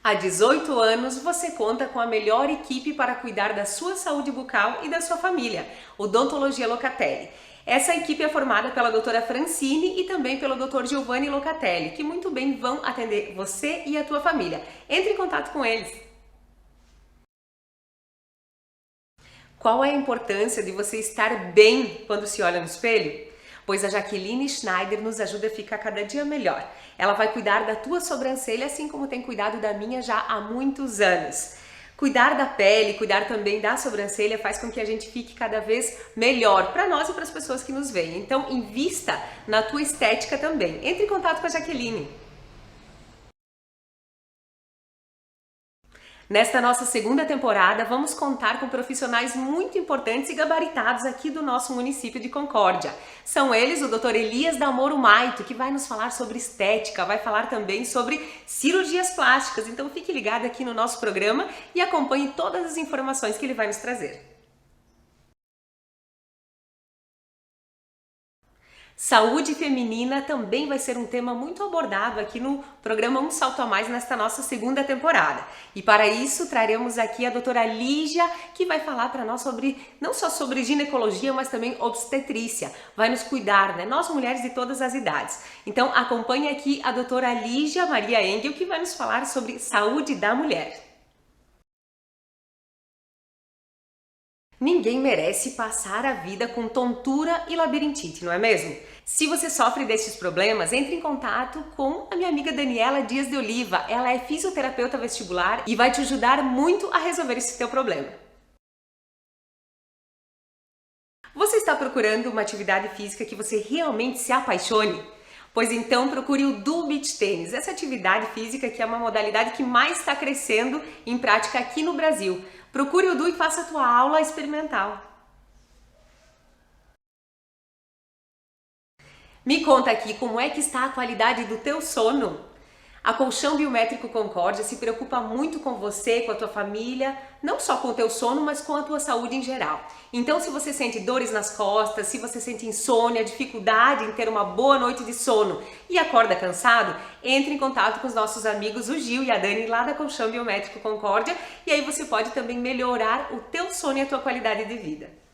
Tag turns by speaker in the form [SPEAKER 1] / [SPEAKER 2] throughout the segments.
[SPEAKER 1] Há 18 anos, você conta com a melhor equipe para cuidar da sua saúde bucal e da sua família, Odontologia Locatelli. Essa equipe é formada pela doutora Francine e também pelo Dr. Giovanni Locatelli, que muito bem vão atender você e a tua família. Entre em contato com eles. Qual é a importância de você estar bem quando se olha no espelho? Pois a Jaqueline Schneider nos ajuda a ficar cada dia melhor. Ela vai cuidar da tua sobrancelha, assim como tem cuidado da minha já há muitos anos. Cuidar da pele, cuidar também da sobrancelha faz com que a gente fique cada vez melhor para nós e para as pessoas que nos veem. Então, invista na tua estética também. Entre em contato com a Jaqueline. Nesta nossa segunda temporada, vamos contar com profissionais muito importantes e gabaritados aqui do nosso município de Concórdia. São eles o Dr. Elias Dalmoro Maito, que vai nos falar sobre estética, vai falar também sobre cirurgias plásticas. Então fique ligado aqui no nosso programa e acompanhe todas as informações que ele vai nos trazer. Saúde feminina também vai ser um tema muito abordado aqui no programa Um Salto a Mais nesta nossa segunda temporada. E para isso traremos aqui a doutora Lígia, que vai falar para nós sobre, não só sobre ginecologia, mas também obstetrícia. Vai nos cuidar, né? Nós mulheres de todas as idades. Então acompanhe aqui a doutora Lígia Maria Engel, que vai nos falar sobre saúde da mulher. Ninguém merece passar a vida com tontura e labirintite, não é mesmo? Se você sofre destes problemas, entre em contato com a minha amiga Daniela Dias de Oliva. Ela é fisioterapeuta vestibular e vai te ajudar muito a resolver esse teu problema. Você está procurando uma atividade física que você realmente se apaixone? Pois então procure o Duo Beach Tênis, essa atividade física que é uma modalidade que mais está crescendo em prática aqui no Brasil. Procure o Duo e faça a tua aula experimental. Me conta aqui como é que está a qualidade do teu sono. A Colchão Biométrico Concórdia se preocupa muito com você, com a tua família, não só com o teu sono, mas com a tua saúde em geral. Então, se você sente dores nas costas, se você sente insônia, dificuldade em ter uma boa noite de sono e acorda cansado, entre em contato com os nossos amigos, o Gil e a Dani, lá da Colchão Biométrico Concórdia, e aí você pode também melhorar o teu sono e a tua qualidade de vida.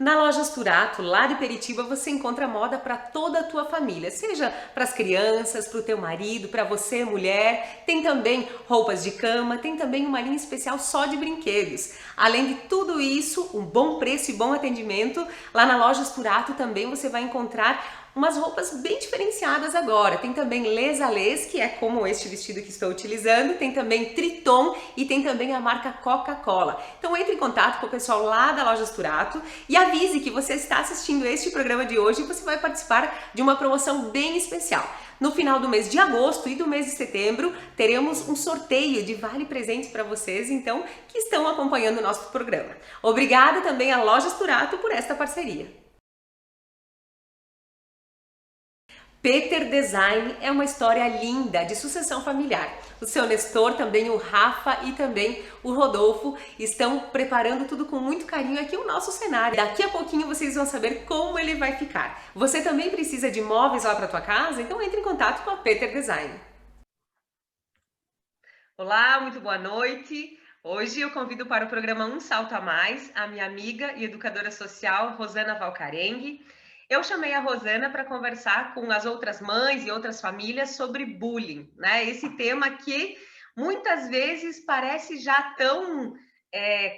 [SPEAKER 1] Na loja Asturato, lá de Peritiba, você encontra moda para toda a tua família, seja para as crianças, para o teu marido, para você, mulher. Tem também roupas de cama, tem também uma linha especial só de brinquedos. Além de tudo isso, um bom preço e bom atendimento, lá na loja Asturato também você vai encontrar umas roupas bem diferenciadas agora. Tem também Les à Les, que é como este vestido que estou utilizando, tem também Triton e tem também a marca Coca-Cola. Então entre em contato com o pessoal lá da loja Asturato e avise que você está assistindo este programa de hoje e você vai participar de uma promoção bem especial. No final do mês de agosto e do mês de setembro, teremos um sorteio de vale presentes para vocês, então, que estão acompanhando o nosso programa. Obrigada também à loja Asturato por esta parceria. Peter Design é uma história linda de sucessão familiar. O seu Nestor, também o Rafa e também o Rodolfo estão preparando tudo com muito carinho aqui o nosso cenário. Daqui a pouquinho vocês vão saber como ele vai ficar. Você também precisa de móveis lá para tua casa? Então entre em contato com a Peter Design. Olá, muito boa noite. Hoje eu convido para o programa Um Salto a Mais a minha amiga e educadora social Rosana Valcarengue. Eu chamei a Rosana para conversar com as outras mães e outras famílias sobre bullying, né? Esse tema que muitas vezes parece já tão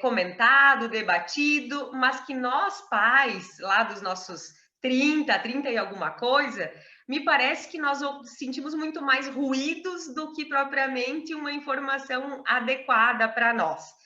[SPEAKER 1] comentado, debatido, mas que nós pais, lá dos nossos 30 e alguma coisa, me parece que nós sentimos muito mais ruídos do que propriamente uma informação adequada para nós.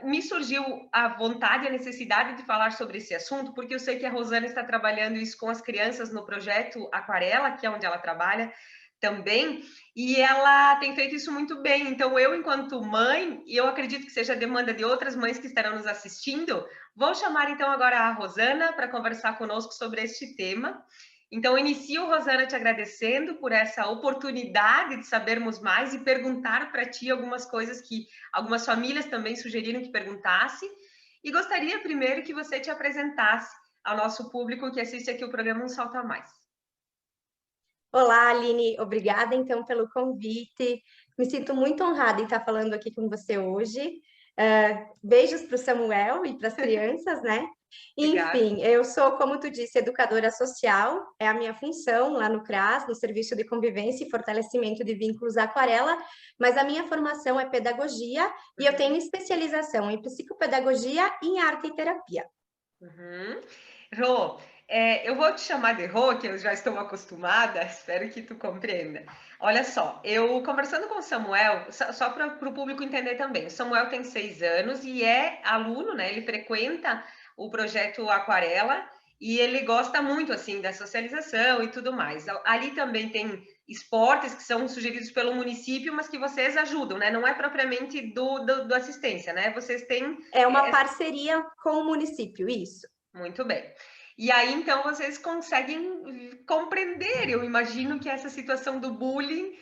[SPEAKER 1] Me surgiu a vontade, a necessidade de falar sobre esse assunto, porque eu sei que a Rosana está trabalhando isso com as crianças no projeto Aquarela, que é onde ela trabalha também, e ela tem feito isso muito bem. Então, eu, enquanto mãe, e eu acredito que seja a demanda de outras mães que estarão nos assistindo, vou chamar então agora a Rosana para conversar conosco sobre este tema. Então, inicio, Rosana, te agradecendo por essa oportunidade de sabermos mais e perguntar para ti algumas coisas que algumas famílias também sugeriram que perguntasse. E gostaria primeiro que você te apresentasse ao nosso público que assiste aqui o programa Um Salto a Mais.
[SPEAKER 2] Olá, Aline, obrigada então pelo convite. Me sinto muito honrada em estar falando aqui com você hoje. Beijos para o Samuel e para as crianças, né?
[SPEAKER 1] Obrigada.
[SPEAKER 2] Enfim, eu sou, como tu disse, educadora social, é a minha função lá no CRAS, no Serviço de Convivência e Fortalecimento de Vínculos Aquarela, mas a minha formação é pedagogia e eu tenho
[SPEAKER 1] Uhum,
[SPEAKER 2] especialização em psicopedagogia e em arte e terapia.
[SPEAKER 1] uhum. Rô, eu vou te chamar de Rô, que eu já estou acostumada, espero que tu compreenda. Olha só, eu conversando com o Samuel, só para o público entender também, o Samuel tem 6 anos e é aluno, né? Ele frequenta o projeto Aquarela e ele gosta muito, assim, da socialização e tudo mais. Ali também tem esportes que são sugeridos pelo município, mas que vocês ajudam, né? Não é propriamente do assistência, né? Vocês têm.
[SPEAKER 2] É uma parceria com o município, isso.
[SPEAKER 1] Muito bem. E aí, então, vocês conseguem compreender, eu imagino que essa situação do bullying,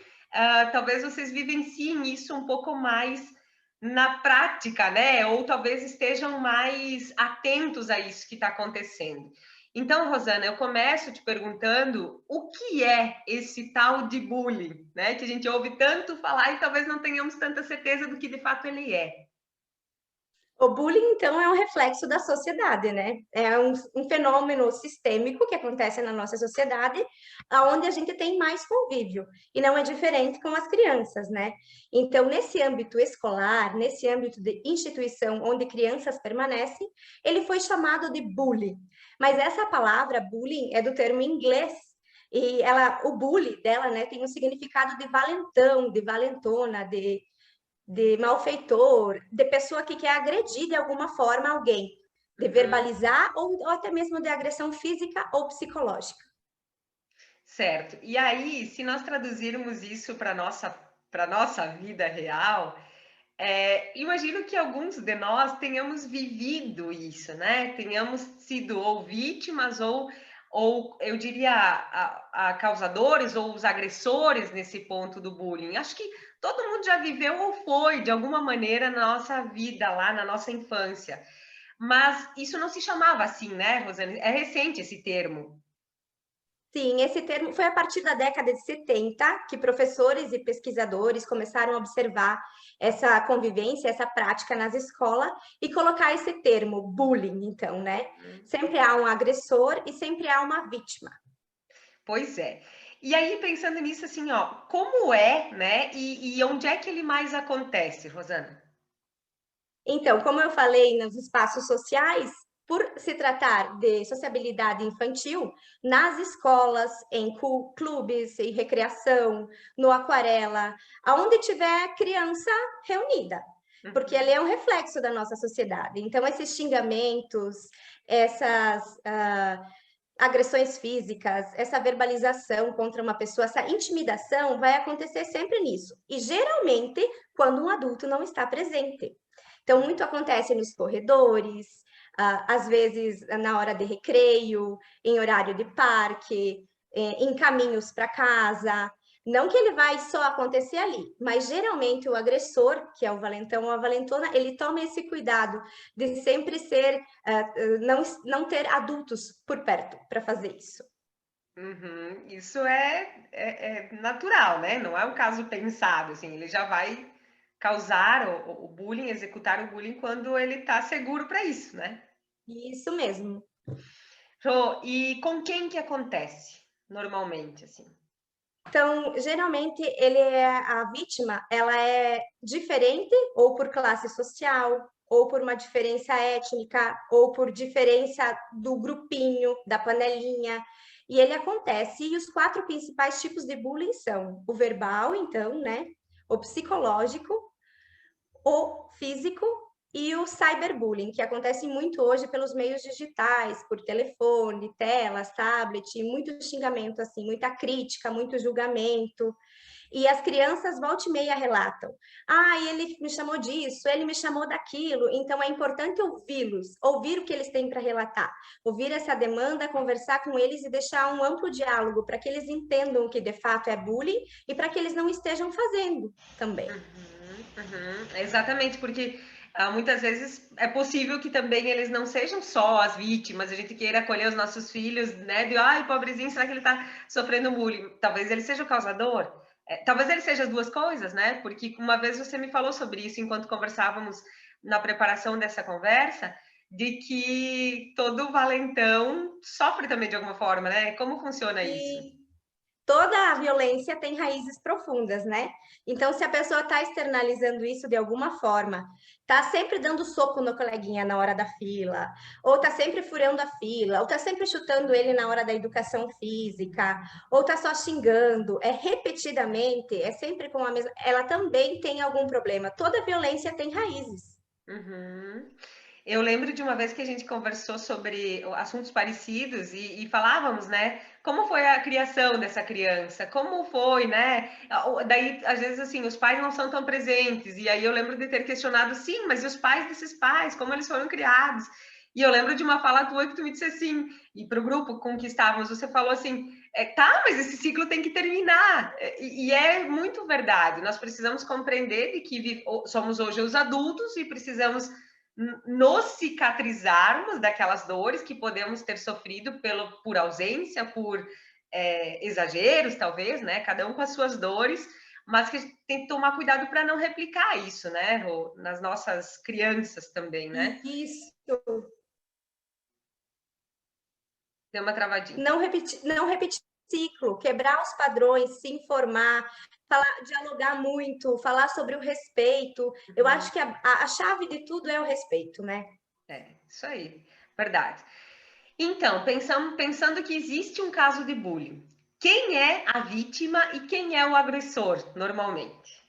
[SPEAKER 1] talvez vocês vivenciem isso um pouco mais na prática, né? Ou talvez estejam mais atentos a isso que está acontecendo. Então, Rosana, eu começo te perguntando o que é esse tal de bullying, né? Que a gente ouve tanto falar e talvez não tenhamos tanta certeza do que de fato ele é.
[SPEAKER 2] O bullying, então, é um reflexo da sociedade, né? É um fenômeno sistêmico que acontece na nossa sociedade, onde a gente tem mais convívio, e não é diferente com as crianças, né? Então, nesse âmbito escolar, nesse âmbito de instituição onde crianças permanecem, ele foi chamado de bullying. Mas essa palavra, bullying, é do termo inglês, e o bully dela, né, tem um significado de valentão, de valentona, de malfeitor, de pessoa que quer agredir de alguma forma alguém, de
[SPEAKER 1] Uhum.
[SPEAKER 2] verbalizar ou até mesmo de agressão física ou psicológica.
[SPEAKER 1] Certo. E aí, se nós traduzirmos isso para nossa vida real, imagino que alguns de nós tenhamos vivido isso, né? Tenhamos sido ou vítimas ou eu diria a causadores ou os agressores nesse ponto do bullying. Acho que todo mundo já viveu ou foi de alguma maneira na nossa vida lá, na nossa infância. Mas isso não se chamava assim, né, Rosane? É recente esse termo.
[SPEAKER 2] Sim, esse termo foi a partir da década de 70 que professores e pesquisadores começaram a observar essa convivência, essa prática nas escolas e colocar esse termo bullying, então, né? Sempre há um agressor e sempre há uma vítima.
[SPEAKER 1] Pois é. E aí, pensando nisso, assim, ó, como é, né? E onde é que ele mais acontece, Rosana?
[SPEAKER 2] Então, como eu falei nos espaços sociais, por se tratar de sociabilidade infantil, nas escolas, em clubes, em recreação, no aquarela, aonde tiver criança reunida, porque ele
[SPEAKER 1] Uhum.
[SPEAKER 2] é um reflexo da nossa sociedade. Então, esses xingamentos, essas agressões físicas, essa verbalização contra uma pessoa, essa intimidação vai acontecer sempre nisso. E geralmente quando um adulto não está presente. Então, muito acontece nos corredores, às vezes na hora de recreio, em horário de parque, em caminhos para casa. Não que ele vai só acontecer ali, mas geralmente o agressor, que é o valentão ou a valentona, ele toma esse cuidado de sempre ser, não ter adultos por perto para fazer isso.
[SPEAKER 1] Uhum. Isso é natural, né? Não é um caso pensado, assim, ele já vai causar o bullying, executar o bullying quando ele está seguro para isso, né?
[SPEAKER 2] Isso mesmo.
[SPEAKER 1] Rô, e com quem que acontece normalmente, assim?
[SPEAKER 2] Então, geralmente, a vítima, ela é diferente ou por classe social, ou por uma diferença étnica, ou por diferença do grupinho, da panelinha. E ele acontece, e os quatro principais tipos de bullying são o verbal, então, né? O psicológico, o físico e o cyberbullying, que acontece muito hoje pelos meios digitais, por telefone, telas, tablet, muito xingamento, assim, muita crítica, muito julgamento. E as crianças volta e meia relatam: ah, ele me chamou disso, ele me chamou daquilo. Então é importante ouvi-los, ouvir o que eles têm para relatar, ouvir essa demanda, conversar com eles e deixar um amplo diálogo para que eles entendam o que de fato é bullying e para que eles não estejam fazendo também.
[SPEAKER 1] Uhum, uhum. Exatamente, porque Muitas vezes é possível que também eles não sejam só as vítimas, a gente queira acolher os nossos filhos, né? De, ai, pobrezinho, será que ele está sofrendo bullying? Talvez ele seja o causador. Talvez ele seja as duas coisas, né? Porque uma vez você me falou sobre isso enquanto conversávamos na preparação dessa conversa, de que todo valentão sofre também de alguma forma, né? Como funciona isso?
[SPEAKER 2] E toda a violência tem raízes profundas, né? Então, se a pessoa está externalizando isso de alguma forma, está sempre dando soco no coleguinha na hora da fila, ou está sempre furando a fila, ou está sempre chutando ele na hora da educação física, ou está só xingando, repetidamente, é sempre com a mesma. Ela também tem algum problema. Toda violência tem raízes.
[SPEAKER 1] Uhum. Eu lembro de uma vez que a gente conversou sobre assuntos parecidos e falávamos, né? Como foi a criação dessa criança? Como foi, né? Daí, às vezes, assim, os pais não são tão presentes. E aí eu lembro de ter questionado, sim, mas e os pais desses pais? Como eles foram criados? E eu lembro de uma fala tua que tu me disse assim, e para o grupo com que estávamos, você falou assim, tá, mas esse ciclo tem que terminar. E é muito verdade. Nós precisamos compreender de que somos hoje os adultos e precisamos nos cicatrizarmos daquelas dores que podemos ter sofrido por ausência, por exageros, talvez, né? Cada um com as suas dores, mas que a gente tem que tomar cuidado para não replicar isso, né, Rô? Nas nossas crianças também, né?
[SPEAKER 2] Isso.
[SPEAKER 1] Deu uma travadinha.
[SPEAKER 2] Não repetir ciclo, quebrar os padrões, se informar, falar, dialogar muito, falar sobre o respeito. Eu
[SPEAKER 1] Uhum.
[SPEAKER 2] acho que a chave de tudo é o respeito, né?
[SPEAKER 1] Isso aí, verdade. Então, pensando que existe um caso de bullying, quem é a vítima e quem é o agressor, normalmente?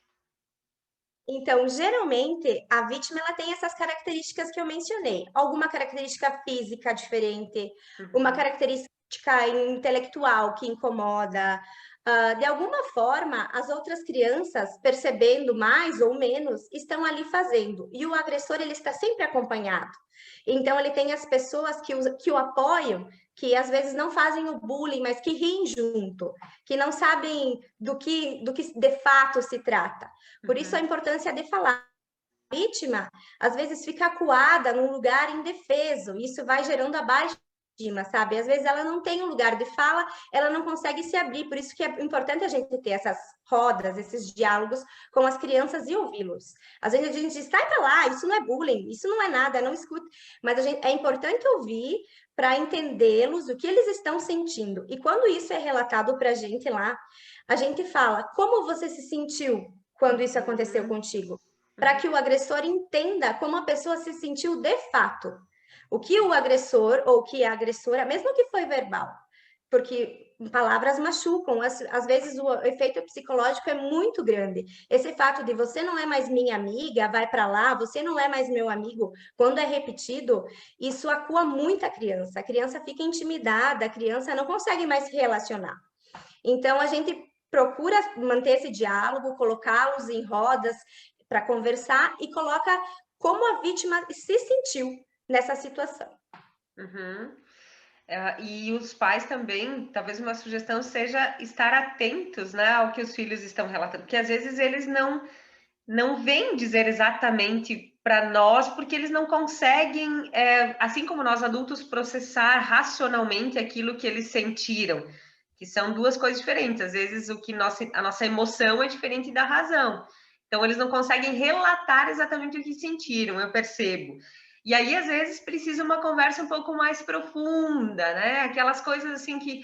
[SPEAKER 2] Então, geralmente, a vítima ela tem essas características que eu mencionei. Alguma característica física diferente, uma
[SPEAKER 1] Uhum,
[SPEAKER 2] característica intelectual que incomoda. De alguma forma, as outras crianças, percebendo mais ou menos, estão ali fazendo. E o agressor, ele está sempre acompanhado. Então, ele tem as pessoas que o apoiam, que às vezes não fazem o bullying, mas que riem junto, que não sabem do que de fato se trata. Por isso a
[SPEAKER 1] uhum.
[SPEAKER 2] importância de falar. A vítima, às vezes, fica acuada num lugar indefeso, isso vai gerando a baixa estima, sabe? Às vezes ela não tem um lugar de fala, ela não consegue se abrir, por isso que é importante a gente ter essas rodas, esses diálogos com as crianças e ouvi-los. Às vezes a gente diz, sai pra lá, isso não é bullying, isso não é nada, não escute. Mas é importante ouvir para entendê-los, o que eles estão sentindo. E quando isso é relatado para a gente lá, a gente fala, como você se sentiu quando isso aconteceu
[SPEAKER 1] Uhum,
[SPEAKER 2] contigo? Para
[SPEAKER 1] uhum.
[SPEAKER 2] que o agressor entenda como a pessoa se sentiu de fato. O que o agressor ou que a agressora, mesmo que foi verbal, porque palavras machucam, às vezes o efeito psicológico é muito grande. Esse fato de você não é mais minha amiga, vai para lá, você não é mais meu amigo, quando é repetido, isso acua muito a criança fica intimidada, a criança não consegue mais se relacionar. Então, a gente procura manter esse diálogo, colocá-los em rodas para conversar e coloca como a vítima se sentiu nessa situação.
[SPEAKER 1] Uhum. E os pais também, talvez uma sugestão seja estar atentos, né, ao que os filhos estão relatando, porque às vezes eles não vêm dizer exatamente para nós, porque eles não conseguem, assim como nós adultos, processar racionalmente aquilo que eles sentiram, que são duas coisas diferentes. Às vezes a nossa emoção é diferente da razão. Então eles não conseguem relatar exatamente o que sentiram, eu percebo. E aí, às vezes, precisa uma conversa um pouco mais profunda, né? Aquelas coisas assim que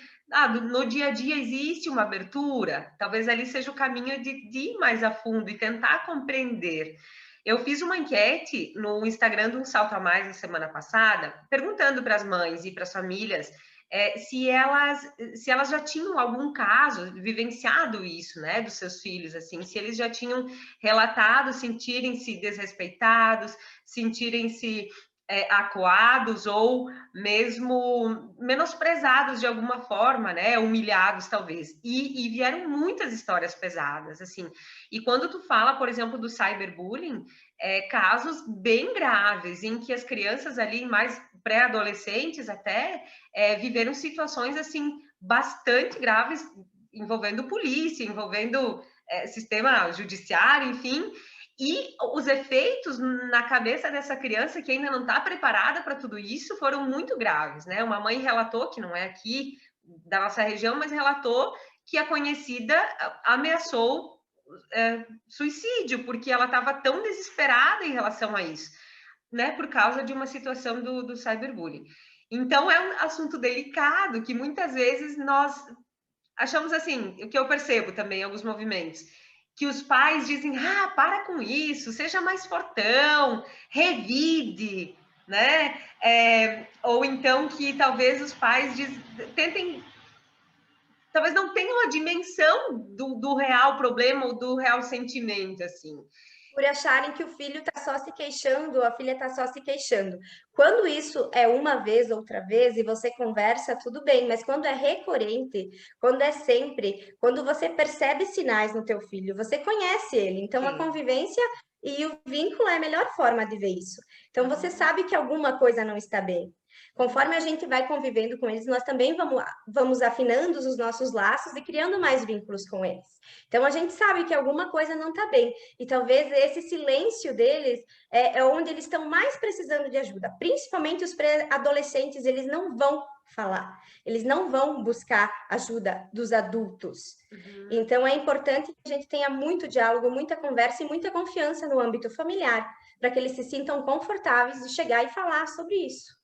[SPEAKER 1] no dia a dia existe uma abertura, talvez ali seja o caminho de ir mais a fundo e tentar compreender. Eu fiz uma enquete no Instagram do Um Salto a Mais na semana passada, perguntando para as mães e para as famílias se elas já tinham algum caso vivenciado isso, né, dos seus filhos, assim, se eles já tinham relatado sentirem-se desrespeitados, sentirem-se acuados ou mesmo menosprezados de alguma forma, né? Humilhados, talvez. E vieram muitas histórias pesadas, assim. E quando tu fala, por exemplo, do cyberbullying, casos bem graves, em que as crianças ali, mais pré-adolescentes até, viveram situações, assim, bastante graves, envolvendo polícia, envolvendo sistema judiciário, enfim, E os efeitos na cabeça dessa criança que ainda não está preparada para tudo isso foram muito graves, né? Uma mãe relatou, que não é aqui da nossa região, mas relatou que a conhecida ameaçou suicídio, porque ela estava tão desesperada em relação a isso, né? Por causa de uma situação do cyberbullying. Então, é um assunto delicado que muitas vezes nós achamos assim, o que eu percebo também em alguns movimentos, que os pais dizem, para com isso, seja mais fortão, revide, né? Ou então que talvez os pais tentem, talvez não tenham a dimensão do real problema ou do real sentimento, assim.
[SPEAKER 2] Por acharem que o filho está só se queixando, a filha está só se queixando. Quando isso é uma vez, outra vez, e você conversa, tudo bem, mas quando é recorrente, quando é sempre, quando você percebe sinais no teu filho, você conhece ele, então a convivência e o vínculo é a melhor forma de ver isso. Então você sabe que alguma coisa não está bem. Conforme a gente vai convivendo com eles, nós também vamos afinando os nossos laços e criando mais vínculos com eles. Então, a gente sabe que alguma coisa não está bem. E talvez esse silêncio deles é onde eles estão mais precisando de ajuda. Principalmente os pré-adolescentes, eles não vão falar. Eles não vão buscar ajuda dos adultos. Então, é importante que a gente tenha muito diálogo, muita conversa e muita confiança no âmbito familiar, para que eles se sintam confortáveis de chegar e falar sobre isso.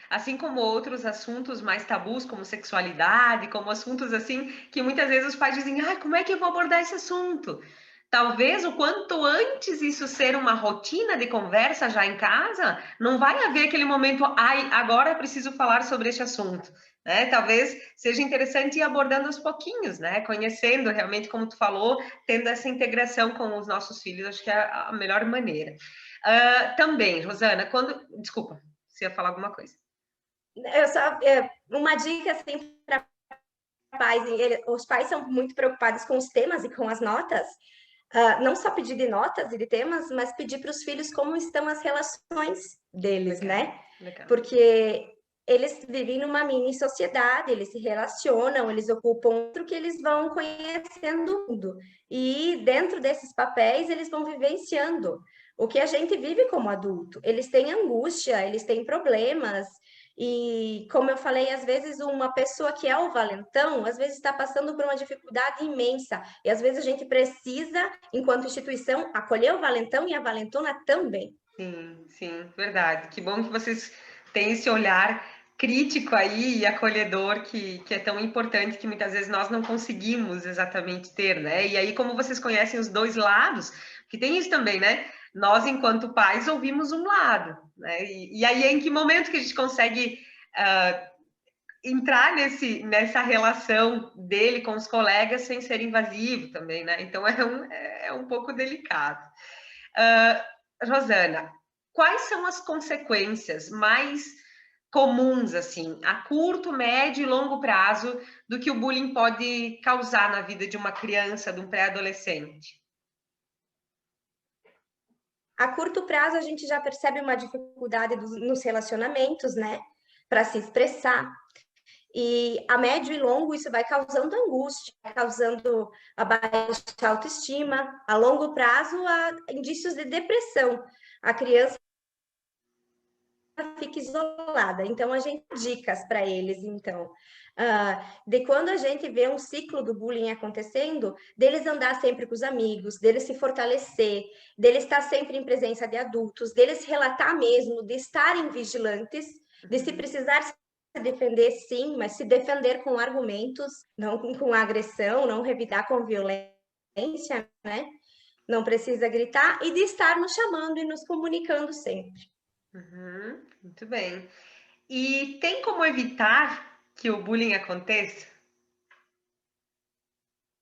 [SPEAKER 1] Assim como outros assuntos mais tabus, como sexualidade, como assuntos assim, que muitas vezes os pais dizem, como é que eu vou abordar esse assunto? Talvez o quanto antes isso ser uma rotina de conversa já em casa, não vai haver aquele momento, agora eu preciso falar sobre este assunto, né? Talvez seja interessante ir abordando aos pouquinhos, né? Conhecendo realmente, como tu falou, tendo essa integração com os nossos filhos, acho que é a melhor maneira. Também, Rosana, desculpa, você ia falar alguma coisa.
[SPEAKER 2] Uma dica assim para pais, os pais são muito preocupados com os temas e com as notas, não só pedir de notas e de temas, mas pedir para os filhos como estão as relações deles, legal, né? Legal. Porque eles vivem numa mini sociedade, eles se relacionam, eles ocupam outro que eles vão conhecendo o mundo. E dentro desses papéis, eles vão vivenciando o que a gente vive como adulto. Eles têm angústia, eles têm problemas. E, como eu falei, às vezes uma pessoa que é o valentão, às vezes está passando por uma dificuldade imensa. E, às vezes, a gente precisa, enquanto instituição, acolher o valentão e a valentona também.
[SPEAKER 1] Sim, verdade. Que bom que vocês têm esse olhar crítico aí e acolhedor que é tão importante, que muitas vezes nós não conseguimos exatamente ter, né? E aí, como vocês conhecem os dois lados, que tem isso também, né? Nós, enquanto pais, ouvimos um lado, né? E aí, em que momento que a gente consegue entrar nessa relação dele com os colegas sem ser invasivo também, né? Então, é um pouco delicado. Rosana, quais são as consequências mais comuns, assim, a curto, médio e longo prazo, do que o bullying pode causar na vida de uma criança, de um pré-adolescente?
[SPEAKER 2] A curto prazo, a gente já percebe uma dificuldade nos relacionamentos, né? Para se expressar. E a médio e longo, isso vai causando angústia, vai causando a baixa autoestima. A longo prazo, há indícios de depressão. A criança fica isolada. Então, a gente dicas para eles, então. De quando a gente vê um ciclo do bullying acontecendo, deles andar sempre com os amigos, deles se fortalecer, deles estar sempre em presença de adultos, deles relatar mesmo, de estarem vigilantes, de se precisar se defender, sim, mas se defender com argumentos, não com agressão, não revidar com violência, né? Não precisa gritar, e de estar nos chamando e nos comunicando sempre.
[SPEAKER 1] Muito bem. E tem como evitar que o bullying aconteça?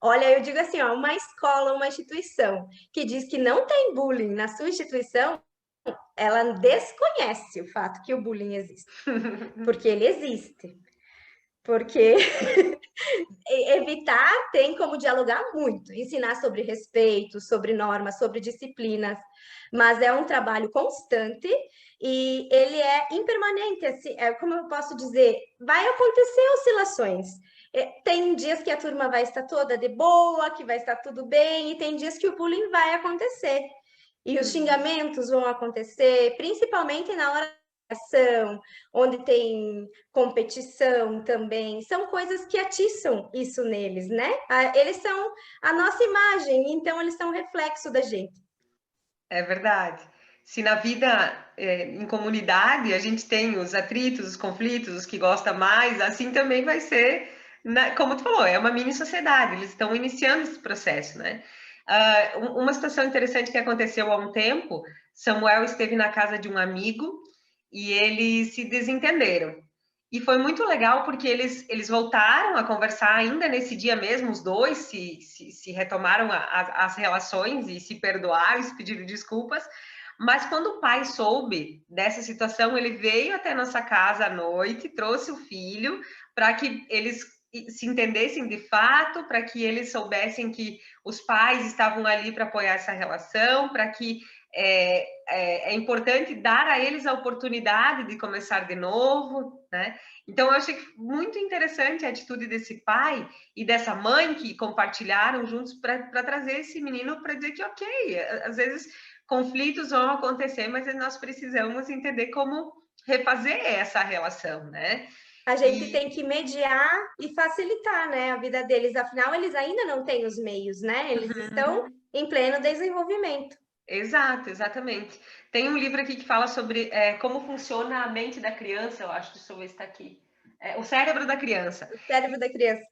[SPEAKER 2] Olha, eu digo assim, uma escola, uma instituição que diz que não tem bullying na sua instituição, ela desconhece o fato que o bullying existe. Porque ele existe. Porque evitar tem como dialogar muito, ensinar sobre respeito, sobre normas, sobre disciplinas, mas é um trabalho constante e ele é impermanente, assim, como eu posso dizer, vai acontecer oscilações. Tem dias que a turma vai estar toda de boa, que vai estar tudo bem, e tem dias que o bullying vai acontecer. E os xingamentos vão acontecer, principalmente na hora da ação, onde tem competição também. São coisas que atiçam isso neles, né? Eles são a nossa imagem, então eles são reflexo da gente.
[SPEAKER 1] É verdade. Se na vida, em comunidade, a gente tem os atritos, os conflitos, os que gosta mais, assim também vai ser, como tu falou, é uma mini sociedade, eles estão iniciando esse processo, né? Uma situação interessante que aconteceu há um tempo, Samuel esteve na casa de um amigo e eles se desentenderam. E foi muito legal porque eles voltaram a conversar ainda nesse dia mesmo, os dois se retomaram as relações e se perdoaram, se pediram desculpas. Mas quando o pai soube dessa situação, ele veio até nossa casa à noite, trouxe o filho para que eles se entendessem de fato, para que eles soubessem que os pais estavam ali para apoiar essa relação, para que é importante dar a eles a oportunidade de começar de novo, né? Então, eu achei muito interessante a atitude desse pai e dessa mãe que compartilharam juntos para trazer esse menino para dizer que, ok, às vezes conflitos vão acontecer, mas nós precisamos entender como refazer essa relação, né?
[SPEAKER 2] A gente tem que mediar e facilitar, né, a vida deles. Afinal, eles ainda não têm os meios, né? Eles estão em pleno desenvolvimento.
[SPEAKER 1] Exato, exatamente. Tem um livro aqui que fala sobre como funciona a mente da criança, eu acho, deixa eu ver se está aqui. O cérebro da criança.
[SPEAKER 2] O cérebro da criança.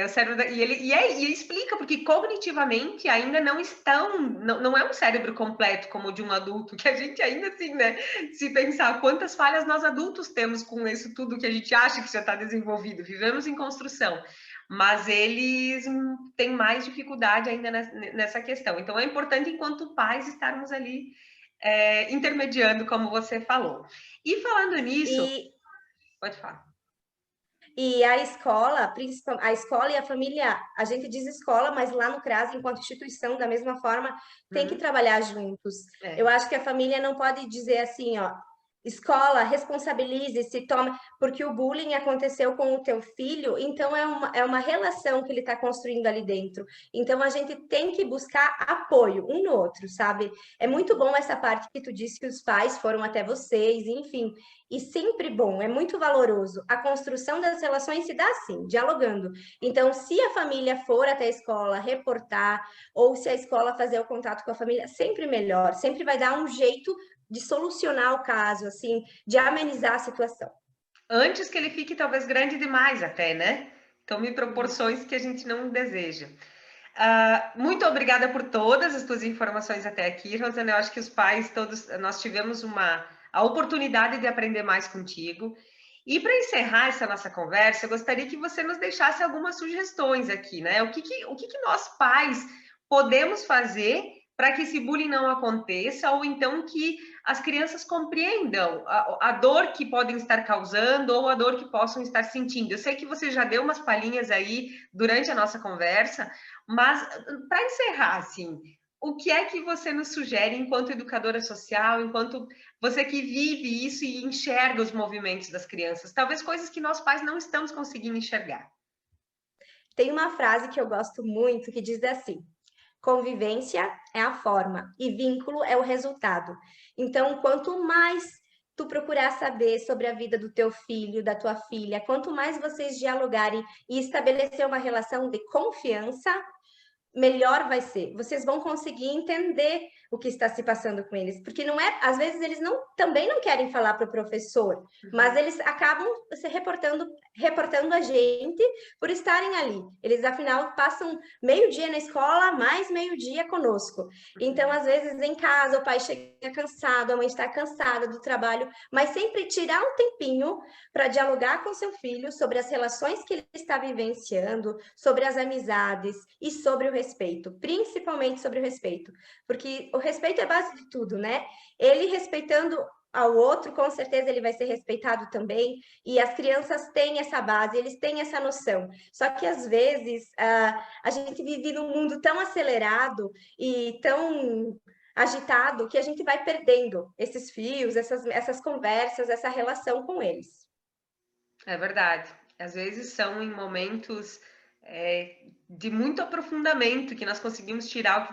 [SPEAKER 1] O cérebro e explica, porque cognitivamente ainda não estão, não é um cérebro completo como o de um adulto, que a gente ainda assim, né? Se pensar quantas falhas nós adultos temos com isso tudo que a gente acha que já está desenvolvido, vivemos em construção. Mas eles têm mais dificuldade ainda nessa questão. Então, é importante, enquanto pais, estarmos ali intermediando, como você falou. E falando nisso, pode falar.
[SPEAKER 2] E a escola, a escola e a família, a gente diz escola, mas lá no CRAS, enquanto instituição, da mesma forma, tem que trabalhar juntos. Eu acho que a família não pode dizer assim, ó, escola, responsabilize-se, toma, porque o bullying aconteceu com o teu filho, então é uma relação que ele está construindo ali dentro. Então a gente tem que buscar apoio um no outro, sabe? É muito bom essa parte que tu disse que os pais foram até vocês, enfim, e sempre bom, é muito valoroso. A construção das relações se dá assim, dialogando. Então, se a família for até a escola reportar, ou se a escola fazer o contato com a família, sempre melhor, sempre vai dar um jeito de solucionar o caso, assim, de amenizar a situação.
[SPEAKER 1] Antes que ele fique talvez grande demais até, né? Tome proporções que a gente não deseja. Muito obrigada por todas as tuas informações até aqui, Rosana. Eu acho que os pais todos, nós tivemos a oportunidade de aprender mais contigo. E para encerrar essa nossa conversa, eu gostaria que você nos deixasse algumas sugestões aqui, né? O que nós pais podemos fazer para que esse bullying não aconteça, ou então que as crianças compreendam a dor que podem estar causando ou a dor que possam estar sentindo. Eu sei que você já deu umas palhinhas aí durante a nossa conversa, mas para encerrar, assim, o que é que você nos sugere enquanto educadora social, enquanto você que vive isso e enxerga os movimentos das crianças? Talvez coisas que nós pais não estamos conseguindo enxergar.
[SPEAKER 2] Tem uma frase que eu gosto muito que diz assim: convivência é a forma e vínculo é o resultado. Então, quanto mais tu procurar saber sobre a vida do teu filho, da tua filha, quanto mais vocês dialogarem e estabelecer uma relação de confiança, melhor vai ser. Vocês vão conseguir entender o que está se passando com eles, porque não é, às vezes eles também não querem falar para o professor, mas eles acabam se reportando a gente por estarem ali. Eles afinal passam meio-dia na escola, mais meio-dia conosco. Então, às vezes em casa o pai chega cansado, a mãe está cansada do trabalho, mas sempre tirar um tempinho para dialogar com seu filho sobre as relações que ele está vivenciando, sobre as amizades e sobre o respeito, principalmente sobre o respeito, porque o respeito é base de tudo, né? Ele respeitando ao outro, com certeza ele vai ser respeitado também, e as crianças têm essa base, eles têm essa noção. Só que às vezes a gente vive num mundo tão acelerado e tão agitado que a gente vai perdendo esses fios, essas conversas, essa relação com eles.
[SPEAKER 1] É verdade. Às vezes são em momentos de muito aprofundamento que nós conseguimos tirar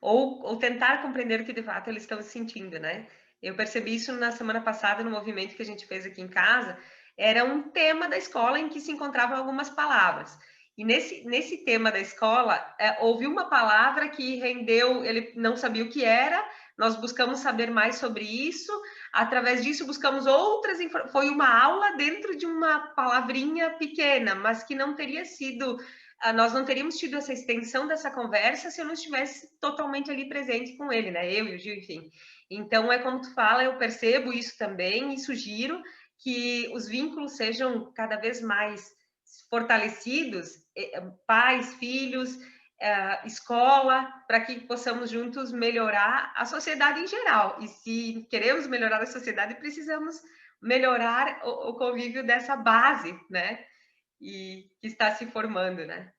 [SPEAKER 1] ou tentar compreender o que de fato eles estão sentindo, né? Eu percebi isso na semana passada no movimento que a gente fez aqui em casa. Era um tema da escola em que se encontravam algumas palavras. E nesse tema da escola, houve uma palavra que rendeu, ele não sabia o que era, nós buscamos saber mais sobre isso, através disso buscamos outras informações, foi uma aula dentro de uma palavrinha pequena, mas que não teria sido, nós não teríamos tido essa extensão dessa conversa se eu não estivesse totalmente ali presente com ele, né, eu e o Gil, enfim. Então, é como tu fala, eu percebo isso também e sugiro que os vínculos sejam cada vez mais fortalecidos, pais, filhos, escola, para que possamos juntos melhorar a sociedade em geral. E se queremos melhorar a sociedade, precisamos melhorar o convívio dessa base, né? E que está se formando, né?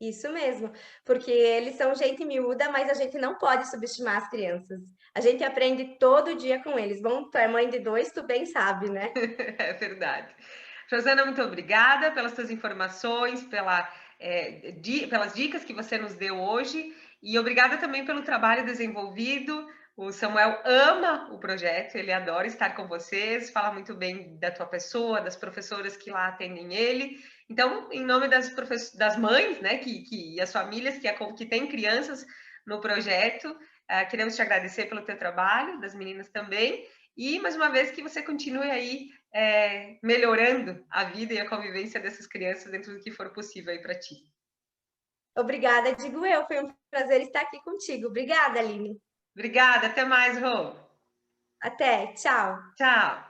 [SPEAKER 2] Isso mesmo, porque eles são gente miúda, mas a gente não pode subestimar as crianças. A gente aprende todo dia com eles. Bom, tu é mãe de dois, tu bem sabe, né?
[SPEAKER 1] É verdade. Rosana, muito obrigada pelas suas informações, pelas dicas que você nos deu hoje e obrigada também pelo trabalho desenvolvido. O Samuel ama o projeto, ele adora estar com vocês, fala muito bem da tua pessoa, das professoras que lá atendem ele. Então, em nome das mães, né, e as famílias que têm crianças no projeto, queremos te agradecer pelo teu trabalho, das meninas também, e mais uma vez que você continue aí melhorando a vida e a convivência dessas crianças dentro do que for possível aí para ti.
[SPEAKER 2] Obrigada, digo eu. Foi um prazer estar aqui contigo. Obrigada, Aline.
[SPEAKER 1] Obrigada, até mais, Rô.
[SPEAKER 2] Até, tchau.
[SPEAKER 1] Tchau.